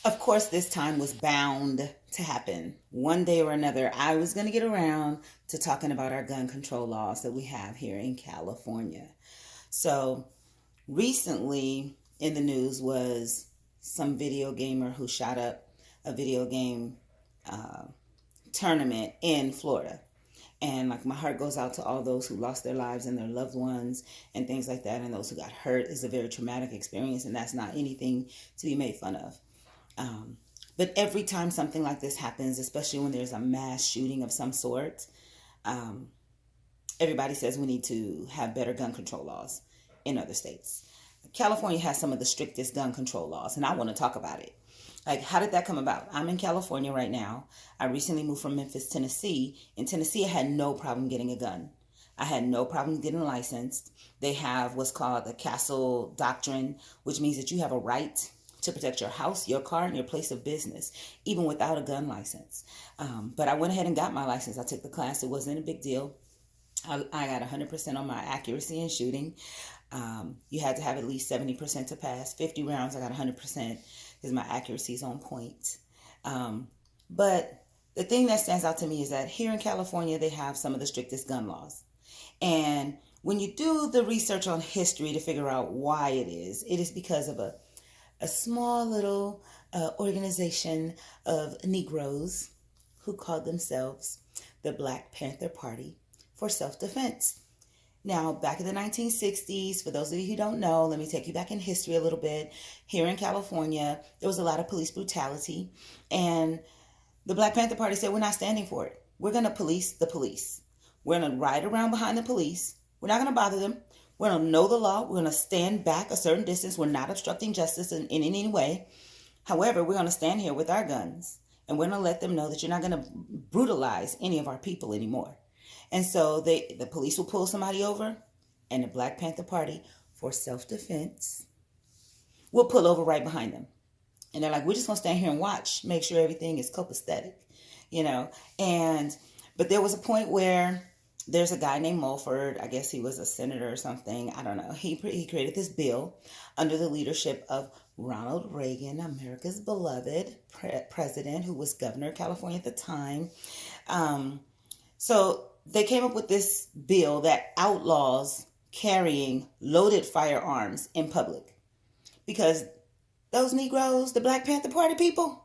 Of course, this time was bound to happen. One day or another, I was going to get around to talking about our gun control laws that we have here in California. So, recently in the news was some video gamer who shot up a video game uh, tournament in Florida. And like my heart goes out to all those who lost their lives and their loved ones and things like that, and those who got hurt. Is a very traumatic experience, and that's not anything to be made fun of. Um, but every time something like this happens, especially when there's a mass shooting of some sort, um, everybody says we need to have better gun control laws in other states. California has some of the strictest gun control laws, and I want to talk about it. Like, how did that come about? I'm in California right now. I recently moved from Memphis, Tennessee. In Tennessee, I had no problem getting a gun. I had no problem getting licensed. They have what's called the Castle Doctrine, which means that you have a right to protect your house, your car, and your place of business, even without a gun license. But I went ahead and got my license. I took the class. It wasn't a big deal. I got 100% on my accuracy in shooting. You had to have at least 70% to pass. 50 rounds, I got 100% because my accuracy is on point. But the thing that stands out to me is that here in California, they have some of the strictest gun laws. And when you do the research on history to figure out why it is because of a small little organization of Negroes who called themselves the Black Panther Party for self-defense. Now, back in the 1960s, for those of you who don't know, let me take you back in history a little bit. Here in California, there was a lot of police brutality, and the Black Panther Party said, we're not standing for it. We're going to police the police. We're going to ride around behind the police. We're not going to bother them. We're going to know the law. We're going to stand back a certain distance. We're not obstructing justice in any way. However, we're going to stand here with our guns, and we're going to let them know that you're not going to brutalize any of our people anymore. And so the police will pull somebody over, and the Black Panther Party, for self-defense, will pull over right behind them. And they're like, we're just going to stand here and watch, make sure everything is copacetic, you know. But there was a point where there's a guy named Mulford, I guess he was a senator or something, I don't know. He created this bill under the leadership of Ronald Reagan, America's beloved president, who was governor of California at the time. So they came up with this bill that outlaws carrying loaded firearms in public, because those Negroes, the Black Panther Party people,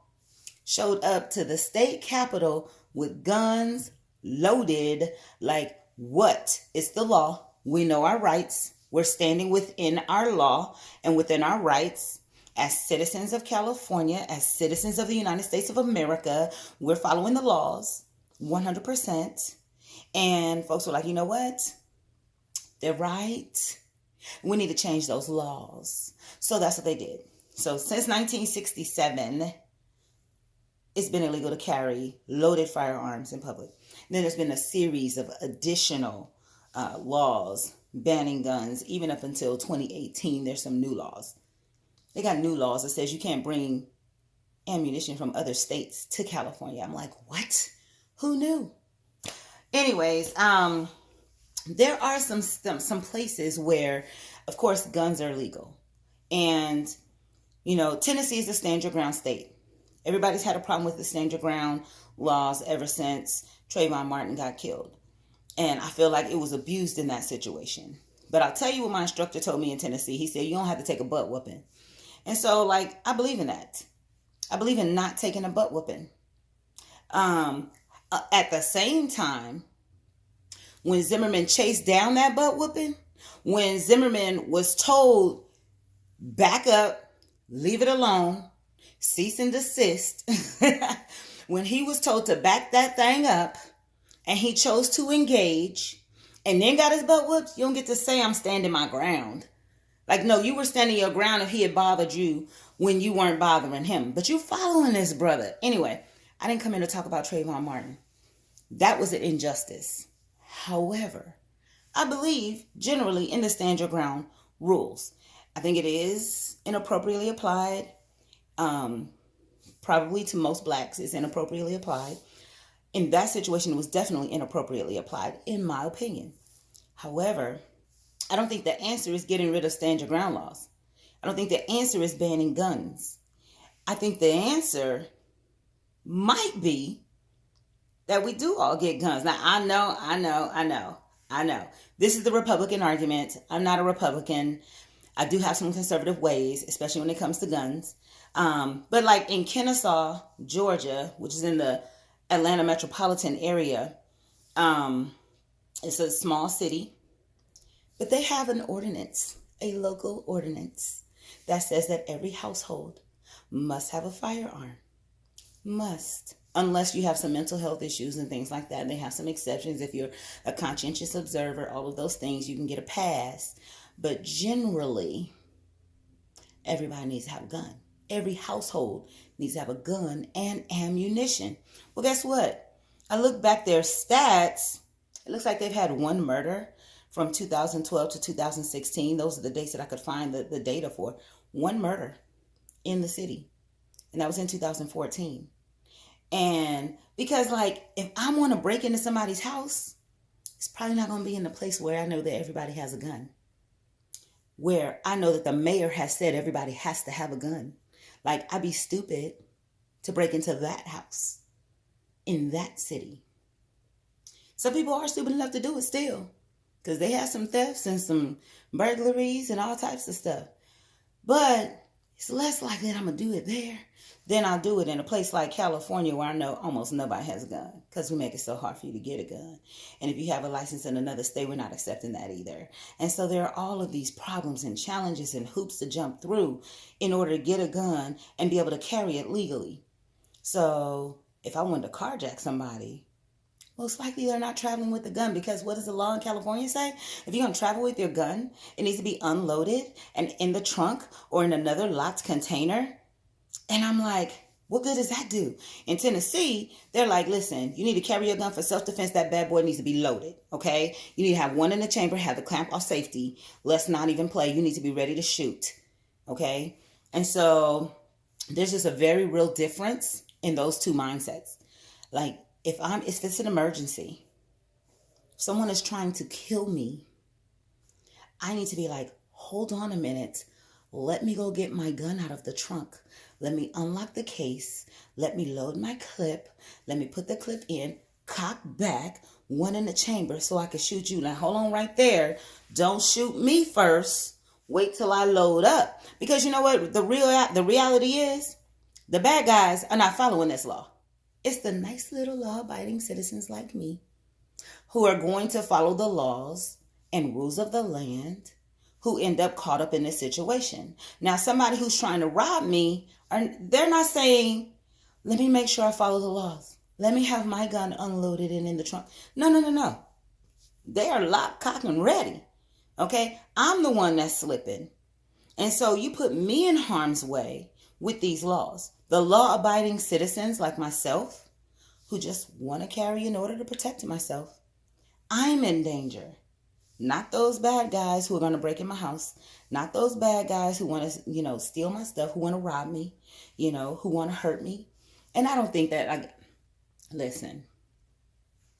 showed up to the state capitol with guns loaded. Like, what is the law? We know our rights. We're standing within our law and within our rights as citizens of California, as citizens of the United States of America. We're following the laws 100%. And folks were like, you know what? They're right. We need to change those laws. So that's what they did. So since 1967, it's been illegal to carry loaded firearms in public. And then there's been a series of additional laws banning guns. Even up until 2018, there's some new laws. They got new laws that says you can't bring ammunition from other states to California. I'm like, what? Who knew? Anyways, there are some places where, of course, guns are legal. And, you know, Tennessee is a stand your ground state. Everybody's had a problem with the stand your ground laws ever since Trayvon Martin got killed. And I feel like it was abused in that situation. But I'll tell you what my instructor told me in Tennessee. He said, you don't have to take a butt whooping. And so, like, I believe in that. I believe in not taking a butt whooping. At the same time, when Zimmerman chased down that butt whooping, when Zimmerman was told, back up, leave it alone, cease and desist, when he was told to back that thing up and he chose to engage and then got his butt whooped, you don't get to say, I'm standing my ground. Like, no, you were standing your ground if he had bothered you when you weren't bothering him. But you following this brother. Anyway, I didn't come in to talk about Trayvon Martin. That was an injustice. However, I believe generally in the stand your ground rules. I think it is inappropriately applied. Probably to most blacks, it's inappropriately applied. In that situation, it was definitely inappropriately applied, in my opinion. However, I don't think the answer is getting rid of stand your ground laws. I don't think the answer is banning guns. I think the answer might be that we do all get guns. Now, I know. This is the Republican argument. I'm not a Republican. I do have some conservative ways, especially when it comes to guns. But like in Kennesaw, Georgia, which is in the Atlanta metropolitan area, it's a small city, but they have an ordinance, a local ordinance that says that every household must have a firearm. Must. Unless you have some mental health issues and things like that. And they have some exceptions. If you're a conscientious observer, all of those things, you can get a pass. But generally, everybody needs to have a gun. Every household needs to have a gun and ammunition. Well, guess what? I look back their stats. It looks like they've had one murder from 2012 to 2016. Those are the dates that I could find the data for. One murder in the city. And that was in 2014. And because, like, if I want to break into somebody's house, it's probably not going to be in a place where I know that everybody has a gun. Where I know that the mayor has said everybody has to have a gun. Like, I'd be stupid to break into that house in that city. Some people are stupid enough to do it still. Because they have some thefts and some burglaries and all types of stuff. But it's less likely that I'm going to do it there than I'll do it in a place like California where I know almost nobody has a gun because we make it so hard for you to get a gun. And if you have a license in another state, we're not accepting that either. And so there are all of these problems and challenges and hoops to jump through in order to get a gun and be able to carry it legally. So if I wanted to carjack somebody, most likely they're not traveling with a gun because what does the law in California say? If you're going to travel with your gun, it needs to be unloaded and in the trunk or in another locked container. And I'm like, what good does that do? In Tennessee, they're like, listen, you need to carry your gun for self-defense. That bad boy needs to be loaded, okay? You need to have one in the chamber, have the clamp off safety. Let's not even play. You need to be ready to shoot, okay? And so there's just a very real difference in those two mindsets. Like, if it's an emergency, if someone is trying to kill me, I need to be like, hold on a minute. Let me go get my gun out of the trunk. Let me unlock the case. Let me load my clip. Let me put the clip in, cock back, one in the chamber so I can shoot you. Now, hold on right there. Don't shoot me first. Wait till I load up. Because you know what? The reality is the bad guys are not following this law. It's the nice little law-abiding citizens like me who are going to follow the laws and rules of the land who end up caught up in this situation. Now, somebody who's trying to rob me, they're not saying, let me make sure I follow the laws. Let me have my gun unloaded and in the trunk. No. They are locked, cocked, and ready. Okay? I'm the one that's slipping. And so you put me in harm's way with these laws. The law-abiding citizens like myself who just want to carry in order to protect myself. I'm in danger. Not those bad guys who are going to break in my house. Not those bad guys who want to, steal my stuff, who want to rob me, who want to hurt me. And I don't think that, listen,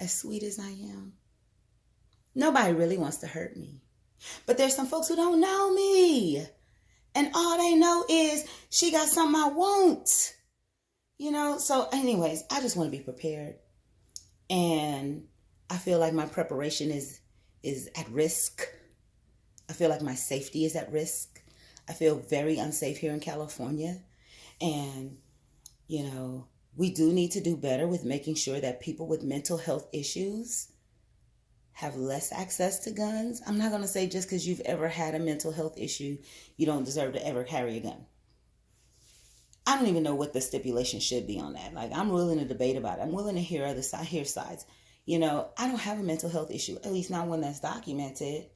as sweet as I am, nobody really wants to hurt me. But there's some folks who don't know me. And all they know is she got something I want. So anyways, I just want to be prepared. And I feel like my preparation is at risk. I feel like my safety is at risk. I feel very unsafe here in California. And, we do need to do better with making sure that people with mental health issues have less access to guns. I'm not going to say just because you've ever had a mental health issue, you don't deserve to ever carry a gun. I don't even know what the stipulation should be on that. Like, I'm willing to debate about it. I'm willing to hear sides. I don't have a mental health issue, at least not one that's documented.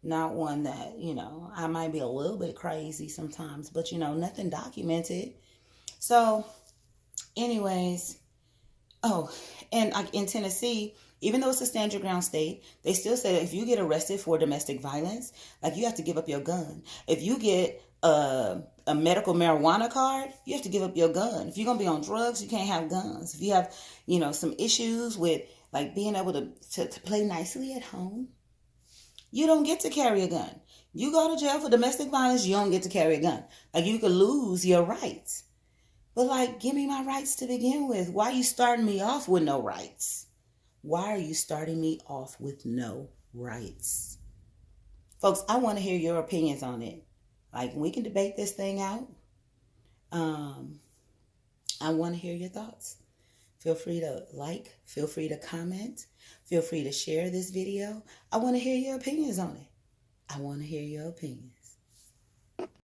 Not one that, I might be a little bit crazy sometimes, but, nothing documented. So, anyways, and in Tennessee, even though it's a stand your ground state, they still say that if you get arrested for domestic violence, you have to give up your gun. If you get a medical marijuana card, you have to give up your gun. If you're going to be on drugs, you can't have guns. If you have, some issues with being able to play nicely at home, you don't get to carry a gun. You go to jail for domestic violence, you don't get to carry a gun. You could lose your rights. But like, give me my rights to begin with. Why are you starting me off with no rights? Why are you starting me off with no rights? Folks, I want to hear your opinions on it. Like, we can debate this thing out. I want to hear your thoughts. Feel free to like, feel free to comment, feel free to share this video. I want to hear your opinions on it. I want to hear your opinions.